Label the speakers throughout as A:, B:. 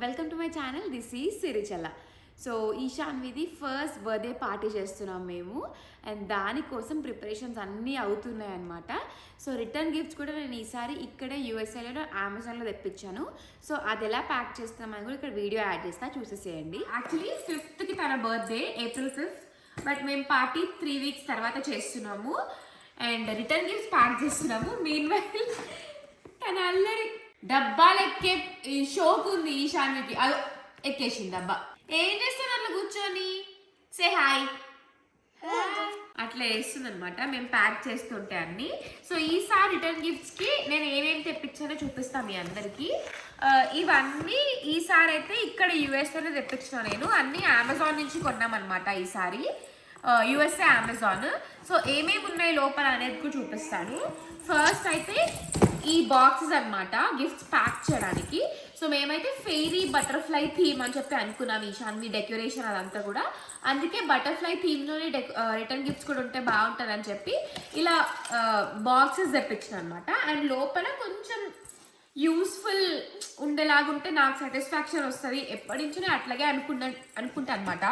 A: Welcome to my channel. This is Sirichalla. So ఈశాన్విది first birthday party చేస్తున్నాం మేము, and దానికోసం ప్రిపరేషన్స్ అన్నీ అవుతున్నాయి అనమాట. సో రిటర్న్ గిఫ్ట్స్ కూడా నేను ఈసారి ఇక్కడే యూఎస్ఏలో అమెజాన్లో తెప్పించాను. సో అది ఎలా ప్యాక్ చేస్తామని కూడా ఇక్కడ వీడియో యాడ్ చేస్తా, చూసేసేయండి. యాక్చువల్లీ 5th తన బర్త్డే, April 5th, బట్ మేము పార్టీ 3 weeks తర్వాత చేస్తున్నాము అండ్ రిటర్న్ గిఫ్ట్స్ ప్యాక్ చేస్తున్నాము. మీన్ వైల్ తన అల్లరి డబ్బాలు ఎక్కే షోక్ ఉంది ఈశాన్వికి. అది ఎక్కేసింది డబ్బా. ఏం చేస్తుంది అట్లా కూర్చొని? Say hi. అట్లా వేస్తుంది అనమాట మేము ప్యాక్ చేస్తుంటే అన్ని. సో ఈసారి రిటర్న్ గిఫ్ట్స్కి నేను ఏమేమి తెప్పించానో చూపిస్తాను మీ అందరికీ. ఇవన్నీ ఈసారి అయితే ఇక్కడ యూఎస్ఏలో తెప్పించిన, నేను అన్నీ అమెజాన్ నుంచి కొన్నామన్నమాట ఈసారి, యూఎస్ఏ అమెజాన్. సో ఏమేమి ఉన్నాయి లోపల అనేది కూడా చూపిస్తాను. ఫస్ట్ అయితే ఈ బాక్సెస్ అనమాట గిఫ్ట్స్ ప్యాక్ చేయడానికి. సో మేమైతే ఫెయిరీ బటర్ఫ్లై థీమ్ అని చెప్పి అనుకున్నాం ఈశాన్వి డెకరేషన్ అదంతా కూడా. అందుకే బటర్ఫ్లై థీమ్లోనే రిటర్న్ గిఫ్ట్స్ కూడా ఉంటే బాగుంటుంది అని చెప్పి ఇలా బాక్సెస్ తెప్పించిన అనమాట. అండ్ లోపల కొంచెం యూస్ఫుల్ ఉండేలాగుంటే నాకు సాటిస్ఫాక్షన్ వస్తుంది. ఎప్పటి నుంచో అట్లాగే అనుకుంటా అనమాట.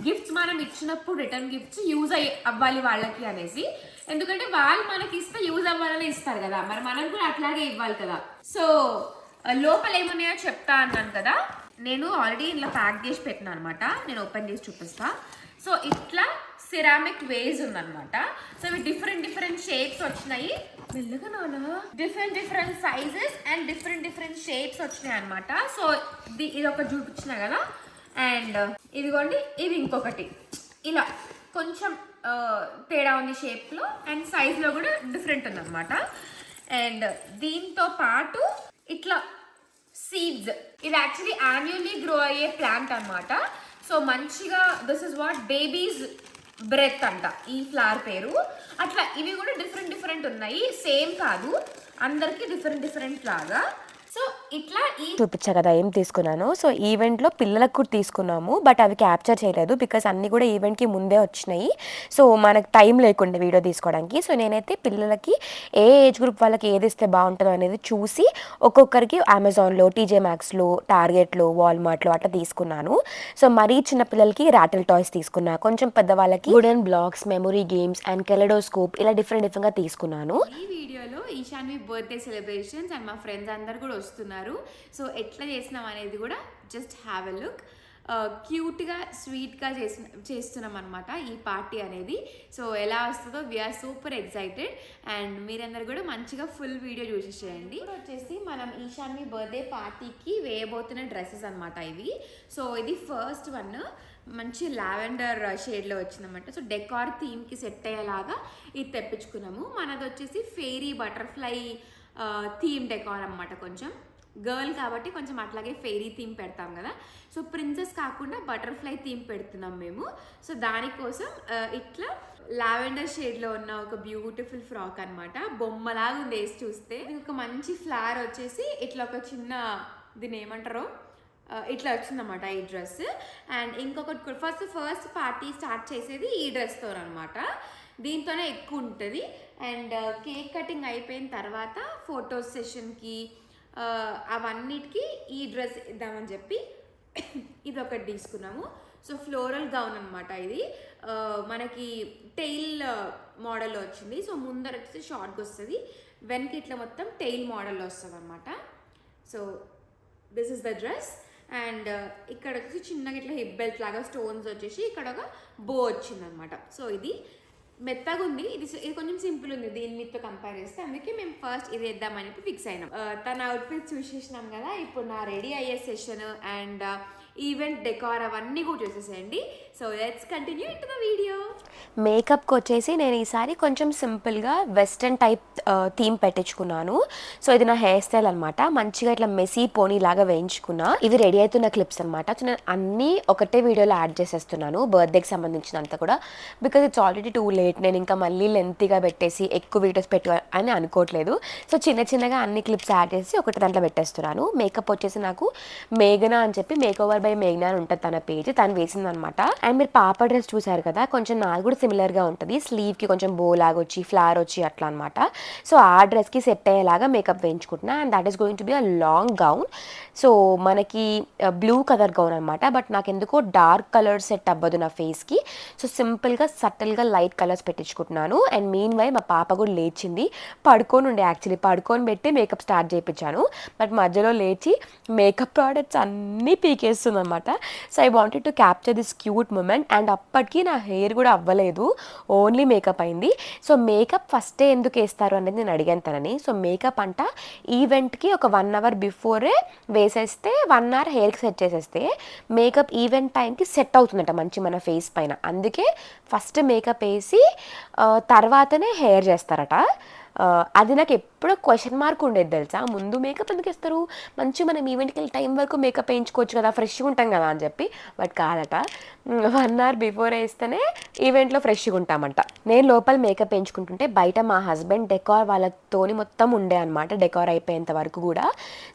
A: గిఫ్ట్స్ మనం ఇచ్చినప్పుడు రిటర్న్ గిఫ్ట్స్ యూజ్ అవ్వాలి వాళ్ళకి అనేసి. ఎందుకంటే వాళ్ళు మనకి ఇస్తే యూజ్ అవ్వాలని ఇస్తారు కదా, మరి మనం కూడా అట్లాగే ఇవ్వాలి కదా. సో లోపల ఏమున్నాయో చెప్తా అన్నాను కదా, నేను ఆల్రెడీ ఇలా ప్యాక్ చేసి పెట్టినా అనమాట. నేను ఓపెన్ చేసి చూపిస్తా. సో ఇట్లా సిరామిక్ వేజ్ ఉందన్నమాట. సో ఇవి డిఫరెంట్ షేప్స్ వచ్చినాయి. మెల్లగా నానా different sizes and different shapes వచ్చినాయి అనమాట. సో ఇది ఒకటి చూపించిన కదా, అండ్ ఇదిగోండి ఇది ఇంకొకటి. ఇలా కొంచెం తేడా ఉంది షేప్లో అండ్ సైజ్లో కూడా డిఫరెంట్ ఉందన్నమాట. అండ్ దీంతో పాటు ఇట్లా సీడ్స్, ఇది యాక్చువల్లీ యాన్యువల్లీ గ్రో అయ్యే ప్లాంట్ అనమాట. సో మంచిగా this is what baby's breath అంట ఈ ఫ్లవర్ పేరు. అట్లా ఇవి కూడా డిఫరెంట్ ఉన్నాయి, సేమ్ కాదు, అందరికి డిఫరెంట్ లాగా. సో ఇట్లా
B: చూపించా కదా ఏం తీసుకున్నాను. సో ఈవెంట్లో పిల్లలకు కూడా తీసుకున్నాము, బట్ అవి క్యాప్చర్ చేయలేదు బికాస్ అన్నీ కూడా ఈవెంట్కి ముందే వచ్చినాయి. సో మనకు టైం లేకుండే వీడియో తీసుకోవడానికి. సో నేనైతే పిల్లలకి ఏ ఏజ్ గ్రూప్ వాళ్ళకి ఏది ఇస్తే బాగుంటుందో అనేది చూసి ఒక్కొక్కరికి అమెజాన్లో, టీజే మ్యాక్స్లో, టార్గెట్లో, వాల్మార్ట్లో అట్లా తీసుకున్నాను. సో మరీ చిన్న పిల్లలకి రాటిల్ టాయ్స్ తీసుకున్నా, కొంచెం పెద్దవాళ్ళకి wooden blocks, memory games and kaleidoscope ఇలా డిఫరెంట్గా తీసుకున్నాను.
A: ఈ వీడియోలో ఈశాన్వి బర్త్డే సెలబ్రేషన్స్ అండ్ మా ఫ్రెండ్స్ అందరు కూడా వస్తున్నారు. సో ఎట్లా చేసినాం అనేది కూడా జస్ట్ హ్యావ్ ఎ లుక్. క్యూట్గా స్వీట్గా చేస్తున్నాం అనమాట ఈ పార్టీ అనేది. సో ఎలా వస్తుందో వీఆర్ సూపర్ ఎక్సైటెడ్ అండ్ మీరందరూ కూడా మంచిగా ఫుల్ వీడియో చూసేసేయండి. వచ్చేసి మనం ఈశాన్వి బర్త్డే పార్టీకి వేయబోతున్న డ్రెస్సెస్ అనమాట ఇవి. సో ఇది ఫస్ట్ వన్ మంచి లావెండర్ షేడ్లో వచ్చిందన్నమాట. సో డెకార్ థీమ్కి సెట్ అయ్యేలాగా ఇది తెప్పించుకున్నాము. మనది వచ్చేసి ఫెయిరీ బటర్ఫ్లై థీమ్ డెకార్ అనమాట. కొంచెం గర్ల్ కాబట్టి కొంచెం అట్లాగే ఫెయిరీ థీమ్ పెడతాం కదా. సో ప్రిన్సెస్ కాకుండా బటర్ఫ్లై థీమ్ పెడుతున్నాం మేము. సో దానికోసం ఇట్లా లావెండర్ షేడ్లో ఉన్న ఒక బ్యూటిఫుల్ ఫ్రాక్ అనమాట. బొమ్మలాగా ఉంది వేసి చూస్తే. ఇది ఒక మంచి ఫ్లవర్ వచ్చేసి ఇట్లా ఒక చిన్న, దీన్ని ఏమంటారో ఇట్లా వచ్చిందన్నమాట ఈ డ్రెస్. అండ్ ఇంకొకటి ఫస్ట్ పార్టీ స్టార్ట్ చేసేది ఈ డ్రెస్తో అనమాట. దీంతోనే ఎక్కువ ఉంటుంది. అండ్ కేక్ కటింగ్ అయిపోయిన తర్వాత ఫోటో సెషన్కి అవన్నిటికీ ఈ డ్రెస్ ఇద్దామని చెప్పి ఇది ఒకటి తీసుకున్నాము. సో ఫ్లోరల్ గౌన్ అనమాట ఇది. మనకి టెయిల్ మోడల్లో వచ్చింది. సో ముందర వచ్చేసి షార్ట్గా వస్తుంది, వెనక ఇట్లా మొత్తం టెయిల్ మోడల్లో వస్తుంది అనమాట. So this is the dress. And ఇక్కడ వచ్చేసి చిన్నగా ఇట్లా హిప్ బెల్ట్ లాగా స్టోన్స్ వచ్చేసి ఇక్కడ ఒక బో వచ్చింది అనమాట. సో ఇది మెత్తగా ఉంది, ఇది కొంచెం సింపుల్ ఉంది దీని మీతో కంపేర్ చేస్తే. అందుకే మేము ఫస్ట్ ఇది వేద్దామని ఫిక్స్ అయినాం. తన అవుట్ఫిట్ చూసేసినాం కదా, ఇప్పుడు నా రెడీ అయ్యే సెషన్ అండ్ ఈవెంట్ డెకార్ అవన్నీ కూడా చూసేసేయండి. So let's continue into the video.
B: మేకప్కి వచ్చేసి నేను ఈసారి కొంచెం సింపుల్గా వెస్ట్రన్ టైప్ థీమ్ పెట్టించుకున్నాను. సో ఇది నా హెయిర్ స్టైల్ అనమాట. మంచిగా ఇట్లా మెసీ పోనీ లాగా వేయించుకున్నా. ఇవి రెడీ అవుతున్న క్లిప్స్ అనమాట. సో నేను అన్నీ ఒకటే వీడియోలో యాడ్ చేసేస్తున్నాను బర్త్డేకి సంబంధించినంత కూడా, because it's already too late. నేను ఇంకా మళ్ళీ లెంతీగా పెట్టేసి ఎక్కువ వీడియోస్ పెట్టు అని అనుకోవట్లేదు. సో చిన్నగా అన్ని క్లిప్స్ యాడ్ చేసి ఒకటి దాంట్లో పెట్టేస్తున్నాను. మేకప్ వచ్చేసి నాకు మేఘనా అని చెప్పి మేకోవర్ డెకార్ బై మేఘ్నా అని ఉంటుంది తన పేజ్, తను వేసిందనమాట. అండ్ మీరు పాప డ్రెస్ చూసారు కదా, కొంచెం నాకు కూడా సిమిలర్గా ఉంటుంది, స్లీవ్కి కొంచెం బో లాగా వచ్చి ఫ్లవర్ వచ్చి అట్లా అనమాట. సో ఆ డ్రెస్కి సెట్ అయ్యేలాగా మేకప్ వేయించుకుంటున్నా. And that is going to be a long gown. So మనకి బ్లూ కలర్ గౌన్ అనమాట, బట్ నాకు ఎందుకో డార్క్ కలర్ సెట్ అవ్వదు నా ఫేస్కి. సో సింపుల్గా సటిల్గా లైట్ కలర్స్ పెట్టించుకుంటున్నాను. అండ్ మీన్ వై మా పాప కూడా లేచింది, పడుకొని ఉండే, యాక్చువల్లీ పడుకొని పెట్టి మేకప్ స్టార్ట్ చేయించాను. బట్ మధ్యలో లేచి మేకప్ ప్రోడక్ట్స్ అన్నీ పీకేస్తుంది అనమాట. So I wanted to capture this cute moment. And అప్పటికి నా హెయిర్ కూడా అవ్వలేదు, ఓన్లీ మేకప్ అయింది. సో మేకప్ ఫస్టే ఎందుకు వేస్తారు అనేది నేను అడిగాను తనని. సో మేకప్ అంట ఈవెంట్కి ఒక 1 hour బిఫోరే వేసేస్తే 1 hour హెయిర్కి సెట్ చేసేస్తే మేకప్ ఈవెంట్ టైంకి సెట్ అవుతుందట మంచి మన ఫేస్ పైన. అందుకే ఫస్ట్ మేకప్ వేసి తర్వాతనే హెయిర్ చేస్తారట. అది నాకు ఎప్పుడో క్వశ్చన్ మార్క్ ఉండేది తెలుసా, ముందు మేకప్ ఎందుకు వేస్తారు, మంచి మనం ఈవెంట్కి వెళ్ళి టైం వరకు మేకప్ వేయించుకోవచ్చు కదా, ఫ్రెష్గా ఉంటాం కదా అని చెప్పి. బట్ కాదట, 1 hour బిఫోర్ వేస్తేనే ఈవెంట్లో ఫ్రెష్గా ఉంటామంట. నేను లోపల మేకప్ వేయించుకుంటుంటే బయట మా హస్బెండ్ డెకార్ వాళ్ళతోని మొత్తం ఉండే అనమాట, డెకార్ అయిపోయేంత వరకు కూడా.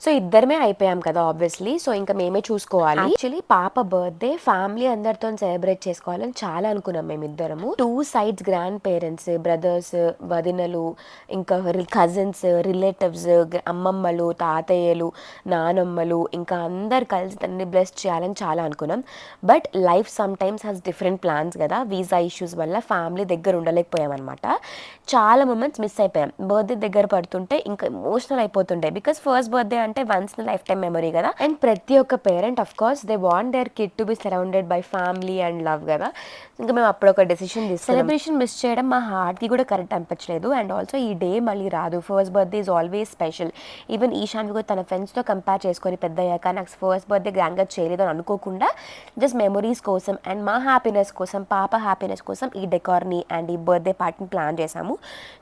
B: సో ఇద్దరమే అయిపోయాం కదా ఆబ్వియస్లీ, సో ఇంకా మేమే చూసుకోవాలి. యాక్చువల్లీ పాప బర్త్డే ఫ్యామిలీ అందరితో సెలబ్రేట్ చేసుకోవాలని చాలా అనుకున్నాం మేమిద్దరము. 2 sides గ్రాండ్ పేరెంట్స్, బ్రదర్స్, వదినలు, ఇంకా కజిన్స్, రిలేటివ్స్, అమ్మమ్మలు, తాతయ్యలు, నానమ్మలు, ఇంకా అందరు కలిసి దాన్ని బ్లెస్ చేయాలని చాలా అనుకున్నాం. But life some times has different plans కదా, వీసా ఇష్యూస్ వల్ల ఫ్యామిలీ దగ్గర ఉండలేకపోయామన్నమాట. చాలా మూమెంట్స్ మిస్ అయిపోయాం. బర్త్డే దగ్గర పడుతుంటే ఇంకా ఎమోషనల్ అయిపోతుండే, బికాస్ ఫస్ట్ బర్త్డే అంటే once in life time memory కదా. అండ్ ప్రతి ఒక్క parent of course they want there kid to be surrounded by family and love కదా. ఇంకా మేము అప్పుడు ఒక డెసిషన్ తీసుకున్నాం. సెలబ్రేషన్ మిస్ చేయడం మా హార్ట్కి కూడా కరెక్ట్ అనిపించలేదు. అండ్ ఆల్సో ఈ డే మళ్ళీ రాదు, first birthday is always special. Even Ishaan కూడా తన ఫ్రెండ్స్తో కంపేర్ చేసుకొని పెద్ద అయ్యాక నాకు ఫస్ట్ బర్త్డే గ్రాండ్గా చేయలేదు అని అనుకోకుండా జస్ట్ మెమరీస్ కోసం అండ్ మా హ్యాపీనెస్ కోసం, పాప హ్యాపీనెస్ కోసం ఈ డెకార్ని అండ్ ఈ బర్త్డే పార్టీని ప్లాన్ చేశాము.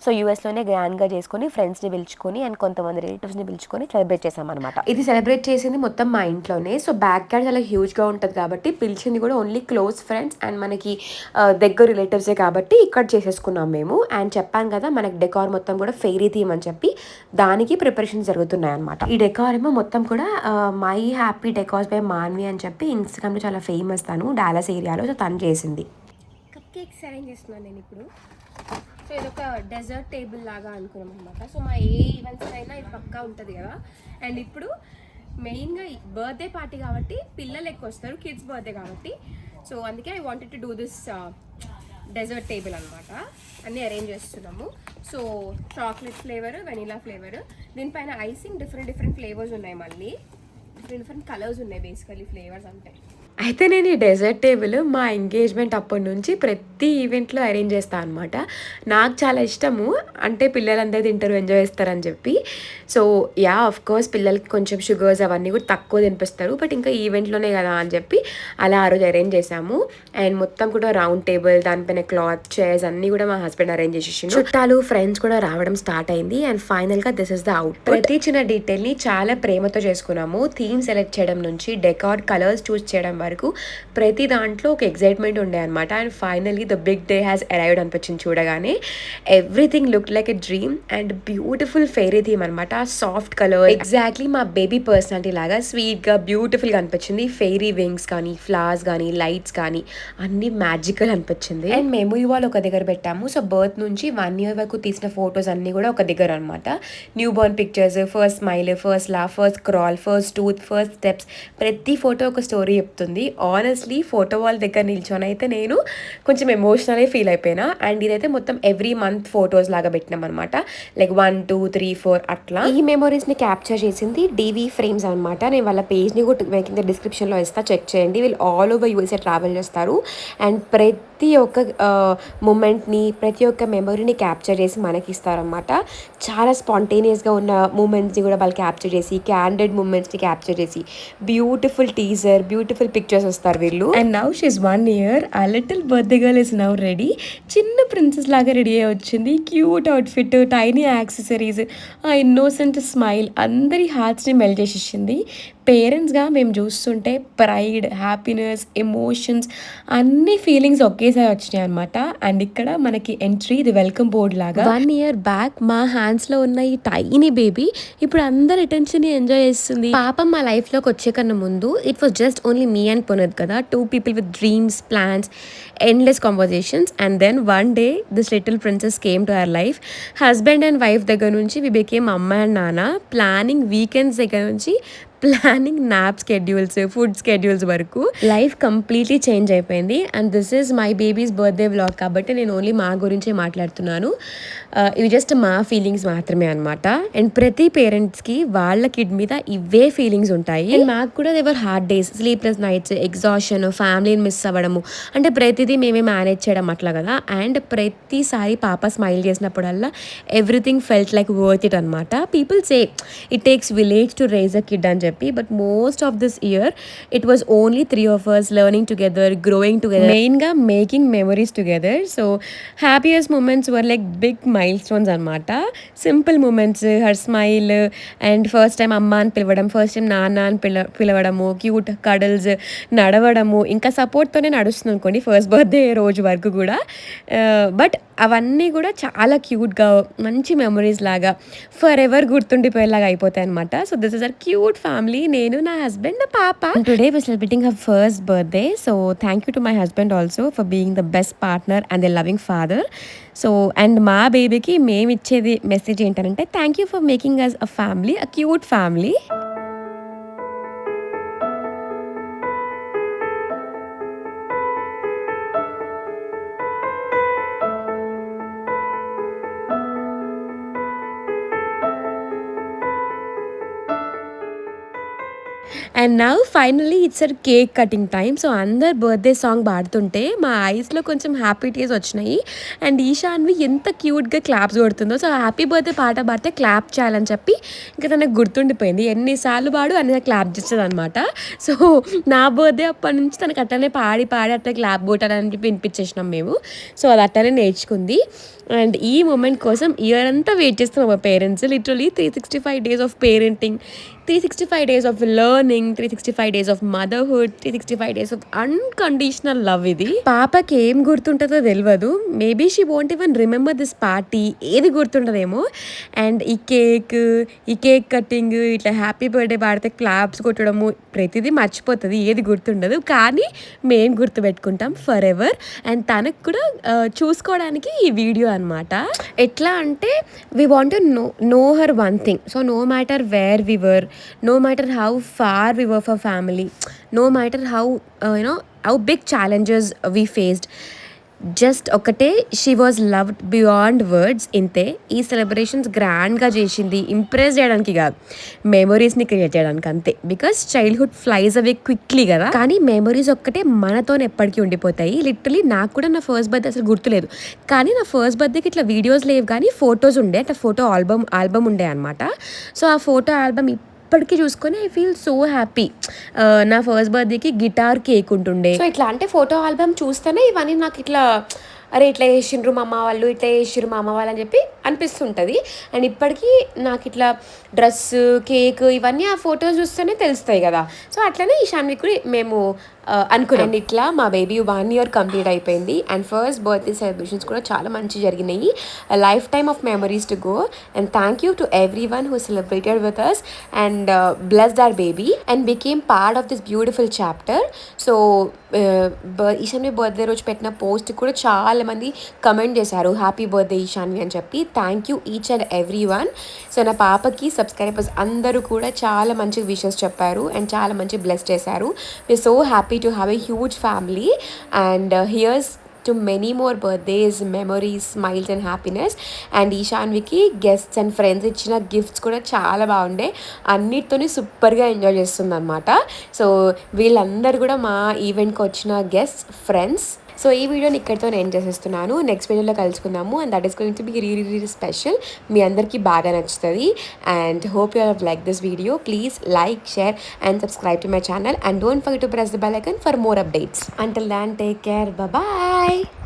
B: సో యూఎస్లోనే గ్రాండ్గా చేసుకొని ఫ్రెండ్స్ని పిలుచుకొని అండ్ కొంతమంది రిలేటివ్స్ని పిలుచుకొని సెలబ్రేట్ చేసామన్నమాట. ఇది సెలబ్రేట్ చేసింది మొత్తం మా ఇంట్లోనే. సో బ్యాక్ యార్డ్ చాలా హ్యూజ్గా ఉంటుంది కాబట్టి పిలిచింది కూడా ఓన్లీ క్లోజ్ ఫ్రెండ్స్ అండ్ మనకి దగ్గర రిలేటివ్సే కాబట్టి ఇక్కడ చేసేసుకున్నాం మేము. అండ్ చెప్పాను కదా మనకి డెకార్ మొత్తం కూడా ఫెయిరీ థీమ్ అని చెప్పి దానికి ప్రిపరేషన్ జరుగుతున్నాయి అనమాట. ఈ డెకార్ ఏమో మొత్తం కూడా my happy decors by Manvi అని చెప్పి ఇన్స్టాగ్రామ్లో చాలా ఫేమస్, తను డాలస్ ఏరియాలో. సో తను చేసింది.
C: కప్ కేక్స్ అరేంజ్ చేస్తున్నాను నేను ఇప్పుడు. సో ఇదొక డెజర్ట్ టేబుల్ లాగా అనుకున్నాం అనమాట. సో మా ఏ ఈవెంట్స్ అయినా ఇది పక్కా ఉంటుంది కదా. అండ్ ఇప్పుడు మెయిన్గా బర్త్డే పార్టీ కాబట్టి పిల్లలు ఎక్కువ వస్తారు, కిడ్స్ బర్త్డే కాబట్టి. సో అందుకే I wanted to do this dessert table అనమాట. అన్నీ అరేంజ్ చేస్తున్నాము. So chocolate flavour, vanilla flavour, దీనిపైన ఐసింగ్ డిఫరెంట్ ఫ్లేవర్స్ ఉన్నాయి, మళ్ళీ డిఫరెంట్ కలర్స్ ఉన్నాయి బేసికలీ ఫ్లేవర్స్ అంటే.
B: అయితే నేను ఈ డెజర్ట్ టేబుల్ మా ఎంగేజ్మెంట్ అప్పటి నుంచి ప్రతి ఈవెంట్లో అరేంజ్ చేస్తాను అనమాట. నాకు చాలా ఇష్టము, అంటే పిల్లలందరూ తింటారు, ఎంజాయ్ చేస్తారని చెప్పి. సో యా ఆఫ్ కోర్స్ పిల్లలకి కొంచెం షుగర్స్ అవన్నీ కూడా తక్కువ తినిపిస్తారు, బట్ ఇంకా ఈవెంట్లోనే కదా అని చెప్పి అలా ఆ రోజు అరేంజ్ చేసాము. అండ్ మొత్తం కూడా రౌండ్ టేబుల్, దానిపైన క్లాత్, చైర్స్ అన్నీ కూడా మా హస్బెండ్ అరేంజ్ చేసేసి చుట్టాలు ఫ్రెండ్స్ కూడా రావడం స్టార్ట్ అయింది. అండ్ ఫైనల్గా దిస్ ఇస్ ద అవుట్. ప్రతి చిన్న డీటెయిల్ని చాలా ప్రేమతో చేసుకున్నాము. థీమ్ సెలెక్ట్ చేయడం నుంచి డెకార్ కలర్స్ చూస్ చేయడం వరకు ప్రతి దాంట్లో ఒక ఎక్సైట్మెంట్ ఉండే అనమాట. And finally the big day has arrived అనిపించింది చూడగానే. Everything look like a dream and beautiful fairy theme అనమాట. సాఫ్ట్ కలర్, ఎగ్జాక్ట్లీ మా బేబీ పర్సనాలిటీ లాగా స్వీట్గా బ్యూటిఫుల్గా అనిపించింది. ఫెయిరీ వింగ్స్ కానీ, ఫ్లవర్స్ కానీ, లైట్స్ కానీ అన్నీ మ్యాజికల్ అనిపించింది. అండ్ మేము ఇవాళ ఒక దగ్గర పెట్టాము. సో బర్త్ నుంచి 1 year వరకు తీసిన ఫొటోస్ అన్నీ కూడా ఒక దగ్గర అనమాట. New Born pictures, first smile, first laugh, first crawl, first tooth, first steps, ప్రతి ఫోటో ఒక స్టోరీ చెప్తుంది. ఆనెస్ట్లీ ఫోటో వాళ్ళ దగ్గర నిల్చొని అయితే నేను కొంచెం ఎమోషనలే ఫీల్ అయిపోయినా. అండ్ ఇదైతే మొత్తం ఎవ్రీ మంత్ ఫొటోస్ లాగా పెట్టినాం అనమాట, లైక్ 1, 2, 3, 4 అట్లా. ఈ మెమరీస్ని క్యాప్చర్ చేసింది డివి ఫ్రేమ్స్ అనమాట. నేను వాళ్ళ పేజ్ని కూడా కింద డిస్క్రిప్షన్లో ఇస్తా, చెక్ చేయండి. వీళ్ళు ఆల్ ఓవర్ యూఎస్ఏ ట్రావెల్ చేస్తారు అండ్ ప్రతి ఒక్క మూమెంట్ని, ప్రతి ఒక్క మెమరీని క్యాప్చర్ చేసి మనకి ఇస్తారనమాట. చాలా స్పాంటేనియస్గా ఉన్న మూమెంట్స్ని కూడా వాళ్ళు క్యాప్చర్ చేసి, క్యాండెడ్ మూమెంట్స్ని క్యాప్చర్ చేసి బ్యూటిఫుల్ టీజర్, బ్యూటిఫుల్ పిక్చర్స్ వస్తారు వీళ్ళు. And now she's 1 year. ఆ little birthday girl is now ready. చిన్న ప్రిన్సెస్ లాగా రెడీ అయ్యి వచ్చింది. క్యూట్ అవుట్ఫిట్, టైనీ యాక్సెసరీస్, ఆ ఇన్నోసెంట్ స్మైల్ అందరి హార్ట్స్ని మెల్ట్ చేసేసింది. పేరెంట్స్గా మేము చూస్తుంటే ప్రైడ్, హ్యాపీనెస్, ఎమోషన్స్ అన్ని ఫీలింగ్స్ ఒకేసారి వచ్చినాయి అనమాట. అండ్ ఇక్కడ మనకి ఎంట్రీ ఇది వెల్కమ్ బోర్డ్ లాగా. 1 year బ్యాక్ మా హ్యాండ్స్లో ఉన్న ఈ టైనీ బేబీ ఇప్పుడు అందరి అటెన్షన్ ఎంజాయ్ చేస్తుంది. పాపం మా లైఫ్లోకి వచ్చే కన్నా ముందు it was just only me and Puneeth కదా, 2 people with dreams, plans, endless conversations. And then one day this little princess came to our life. Husband and wife దగ్గర నుంచి we became అమ్మ అండ్ నాన్న. ప్లానింగ్ వీకెండ్స్ దగ్గర నుంచి planning nap schedules, food schedules వరకు life completely change అయిపోయింది. And this is my babies birthday vlog కాబట్టి నేను ఓన్లీ మా గురించే మాట్లాడుతున్నాను. ఇవి జస్ట్ మా ఫీలింగ్స్ మాత్రమే అనమాట. అండ్ ప్రతి పేరెంట్స్కి వాళ్ళ కిడ్ మీద ఇవే ఫీలింగ్స్ ఉంటాయి. అండ్ మాకు కూడా there are hard days, sleepless nights, exhaustion, ఫ్యామిలీని మిస్ అవ్వడము, అంటే ప్రతిదీ మేమే మేనేజ్ చేయడం అట్లా కదా. అండ్ ప్రతిసారి పాప స్మైల్ చేసినప్పుడల్లా everything felt like worth it అనమాట. People say it takes village to raise a kid అని చెప్పి, but most of this year it was only 3 of us learning together, growing together, mainly making memories together. So happiest moments were like big milestones anamata. Simple moments, her smile, and first time amma అని పిలవడం, first time నాన్న అని పిలవడము, cute cuddles, నడవడము, ఇంకా సపోర్ట్తోనే నడుస్తుంది అనుకోండి first birthday రోజు వరకు కూడా. బట్ అవన్నీ కూడా చాలా క్యూట్గా మంచి మెమరీస్ లాగా ఫర్ ఎవర్ గుర్తుండిపోయేలాగా అయిపోతాయి అనమాట. So this is our cute family, నేను, నా హస్బెండ్, నా పాప. Today we celebrating her first birthday. So thank you to my husband also for being the best partner and the loving father. So and మా బేబీకి మేము ఇచ్చేది message ఏంటంటే thank you for making us a family, a cute family. And now finally it's our cake cutting time. So అందరు birthday song పాడుతుంటే మా ఐస్లో కొంచెం happy teas వచ్చినాయి. అండ్ ఈశాన్వి ఎంత క్యూట్గా క్లాప్స్ కొడుతుందో. సో హ్యాపీ బర్త్డే పాట పాడితే క్లాప్ చేయాలని చెప్పి ఇంకా తనకు గుర్తుండిపోయింది. ఎన్నిసార్లు పాడు అన్ని క్లాప్ చేస్తుంది అనమాట. సో నా బర్త్డే అప్పటి నుంచి తనకు అట్లనే పాడి అట్లా క్లాప్ కొట్టాలని చెప్పి వినిపించేసినాం మేము. సో అది అట్లనే నేర్చుకుంది. అండ్ ఈ మూమెంట్ కోసం ఇయర్ అంతా వెయిట్ చేస్తాం మా parents. Literally 365 days of parenting, 365 days of learning, 365 days of motherhood, 365 days of unconditional love. ఇది పాపకి ఏం గుర్తుంటుందో తెలియదు. Maybe she won't even remember this party, ఏది గుర్తుంటుందేమో. అండ్ ఈ కేక్ కటింగ్, ఇట్లా హ్యాపీ బర్త్డే పాడితే క్లాప్స్ కొట్టడము, ప్రతిదీ మర్చిపోతుంది, ఏది గుర్తుండదు. కానీ మేము గుర్తుపెట్టుకుంటాం ఫర్ ఎవర్. అండ్ తనకు కూడా చూసుకోవడానికి ఈ వీడియో అనమాట. ఎట్లా అంటే we want to know her one thing. So no matter where we were, no matter how far we were for family, no matter how how big challenges we faced, just ఒకటే she was loved beyond words. ఇంతే. ఈ celebrations గ్రాండ్గా చేసింది impress చేయడానికి కాదు, మెమొరీస్ని create చేయడానికి అంతే. Because childhood flies away quickly కదా, కానీ మెమొరీస్ ఒక్కటే మనతో ఎప్పటికీ ఉండిపోతాయి. లిటరలీ నాకు కూడా నా ఫస్ట్ బర్త్డే అసలు గుర్తులేదు, కానీ నా ఫస్ట్ బర్త్డేకి ఇట్లా వీడియోస్ లేవు కానీ ఫొటోస్ ఉండే, అట్లా ఫోటో ఆల్బమ్ ఉండే అనమాట. సో ఆ ఫోటో ఆల్బమ్ ఇప్పటికీ చూసుకొని ఐ ఫీల్ సో హ్యాపీ. నా ఫస్ట్ బర్త్డేకి గిటార్ కేక్ ఉంటుండే. సో ఇట్లా అంటే ఫోటో ఆల్బమ్ చూస్తేనే ఇవన్నీ నాకు ఇట్లా అరే ఇట్లా వేసిండ్రు మా అమ్మ వాళ్ళు, ఇట్లా వేసిర్రు మా అమ్మ వాళ్ళు అని చెప్పి అనిపిస్తుంటుంది. అండ్ ఇప్పటికీ నాకు ఇట్లా డ్రెస్, కేక్ ఇవన్నీ ఆ ఫొటోస్ చూస్తేనే తెలుస్తాయి కదా. సో అట్లనే ఈ షాన్వి కూడా మేము అనుకున్నాం. అండ్ ఇట్లా మా బేబీ 1 year కంప్లీట్ అయిపోయింది. అండ్ ఫస్ట్ బర్త్డే సెలబ్రేషన్స్ కూడా చాలా మంచి జరిగినాయి. Life time of memories to go. And thank you to everyone who celebrated with us and blessed our baby and became part of this beautiful chapter. So Ishanvi birthday రోజు పెట్టిన post కూడా చాలా మంది comment చేశారు happy birthday Ishanvi అని చెప్పి. Thank you each and every one. So నా పాపకి సబ్స్క్రైబర్స్ అందరూ కూడా చాలా మంచి విషెస్ చెప్పారు అండ్ చాలా మంచి బ్లెస్ చేశారు. We are so happy to have a huge family and here's to many more birthdays, memories, smiles and happiness. And ఈశాన్వికి గెస్ట్స్ అండ్ ఫ్రెండ్స్ ఇచ్చిన గిఫ్ట్స్ కూడా చాలా బాగుండే, అన్నిటితోని సూపర్గా ఎంజాయ్ చేస్తుంది అనమాట. సో వీళ్ళందరూ కూడా మా ఈవెంట్కి వచ్చిన గెస్ట్స్, ఫ్రెండ్స్. సో ఈ వీడియోని ఇక్కడితో నేను చేసేస్తున్నాను. నెక్స్ట్ వీడియోలో కలుసుకుందాము. And that is going to be really special. మీ అందరికీ బాగా నచ్చుతుంది. And hope you have like this video. Please like, share and subscribe to my channel. And don't forget to press the bell icon for more updates. Until then, take care. Bye-bye.